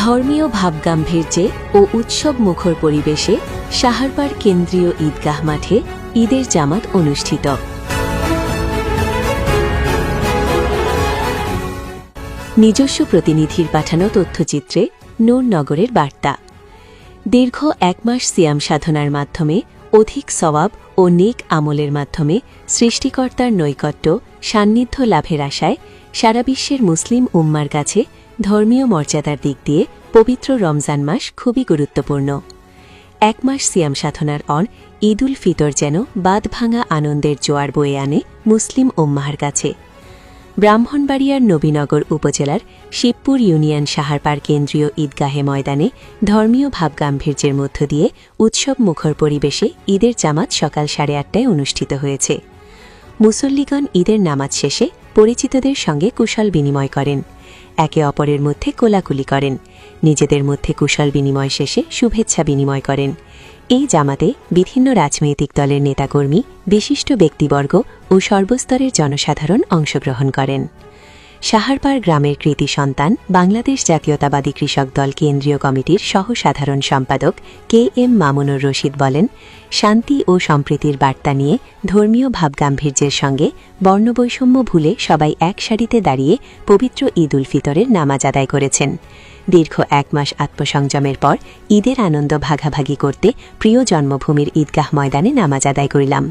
ধর্মীয় ভাবগাম্ভীর্যে ও উৎসব মুখর পরিবেশে সাহারপার কেন্দ্রীয় ঈদগাহ মাঠে ঈদের জামাত অনুষ্ঠিত। নিজস্ব প্রতিনিধির পাঠানো তথ্যচিত্রে নূরনগরের বার্তা। দীর্ঘ ১ মাস সিয়াম সাধনার মাধ্যমে অধিক সওয়াব ও নেক আমলের মাধ্যমে সৃষ্টিকর্তার নৈকট্য সান্নিধ্য লাভের আশায় সারা বিশ্বের মুসলিম উম্মার কাছে ধর্মীয় মর্যাদার দিক দিয়ে পবিত্র রমজান মাস খুবই গুরুত্বপূর্ণ। ১ মাস সিয়াম সাধনার অন ঈদ উল ফিতর যেন বাঁধভাঙা আনন্দের জোয়ার বয়ে আনে মুসলিম উম্মার কাছে। ব্রাহ্মণবাড়িয়ার নবীনগর উপজেলার শিবপুর ইউনিয়ন সাহারপার কেন্দ্রীয় ঈদগাহে ময়দানে ধর্মীয় ভাবগাম্ভীর্যের মধ্য দিয়ে উৎসব মুখর পরিবেশে ঈদের জামাত সকাল 8:30টায় অনুষ্ঠিত হয়েছে। মুসল্লিগণ ঈদের নামাজ শেষে পরিচিতদের সঙ্গে কুশল বিনিময় করেন, একে অপরের মধ্যে কোলাকুলি করেন, নিজেদের মধ্যে কুশল বিনিময় শেষে শুভেচ্ছা বিনিময় করেন। এই জামাতে বিভিন্ন রাজনৈতিক দলের নেতাকর্মী, বিশিষ্ট ব্যক্তিবর্গ ও সর্বস্তরের জনসাধারণ অংশগ্রহণ করেন। সাহারপার গ্রামের কৃতি সন্তান বাংলাদেশ জাতীয়তাবাদী কৃষক দল কেন্দ্রীয় কমিটির সহ সাধারণ সম্পাদক KM মামুনুর রশিদ বলেন, শান্তি ও সম্প্রীতির বার্তা নিয়ে ধর্মীয় ভাবগাম্ভীর্যের সঙ্গে বর্ণবৈষম্য ভুলে সবাই এক সারিতে দাঁড়িয়ে পবিত্র ঈদ উল ফিতরের নামাজ আদায় করেছেন। দীর্ঘ 1 মাস আত্মসংযমের পর ঈদের আনন্দ ভাগাভাগি করতে প্রিয় জন্মভূমির ঈদগাহ ময়দানে নামাজ আদায় করিলাম।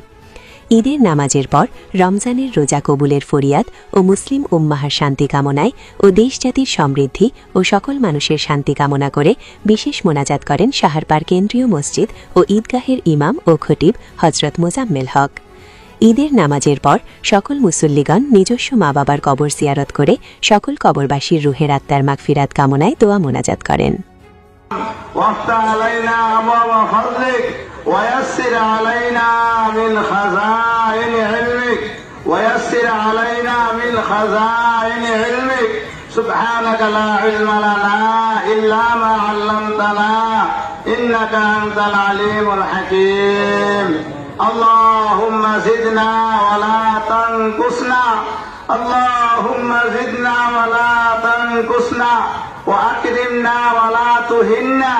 ঈদের নামাজের পর রমজানের রোজা কবুলের ফরিয়াদ ও মুসলিম উম্মাহার শান্তি কামনায় ও দেশজাতির সমৃদ্ধি ও সকল মানুষের শান্তি কামনা করে বিশেষ মোনাজাত করেন সাহারপার কেন্দ্রীয় মসজিদ ও ঈদগাহের ইমাম ও খতিব হজরত মোজাম্মেল হক। ঈদের নামাজের পর সকল মুসল্লিগণ নিজস্ব মা বাবার কবর জিয়ারত করে সকল কবরবাসীর রুহের আত্মার মাগফিরাত কামনায় দোয়া মোনাজাত করেন। ويسر علينا من خزائن علمك ويسر علينا من خزائن علمك سبحانك لا علم لنا إلا ما علمتنا إنك أنت العليم الحكيم اللهم زدنا ولا تنقصنا اللهم زدنا ولا تنقصنا وأكرمنا ولا تهنا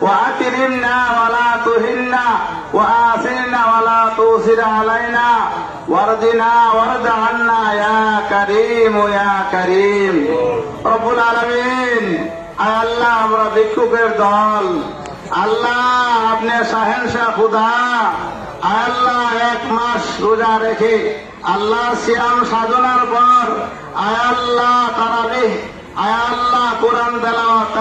وأكرمنا ولا تهنا وآثرنا ولا تؤثر علينا وارضنا وارض عنا يا كريم يا كريم رب العالمين আল্লাহ আমরা ভিক্ষুকের দল, আল্লাহ আপনি শাহেনশাহ খুদা, আল্লাহ 1 মাস রোজা রেখে আল্লাহ সিয়াম সাধনার পর আল্লাহ তারাবিহ আল্লাহ কোরআন তেলাওয়াত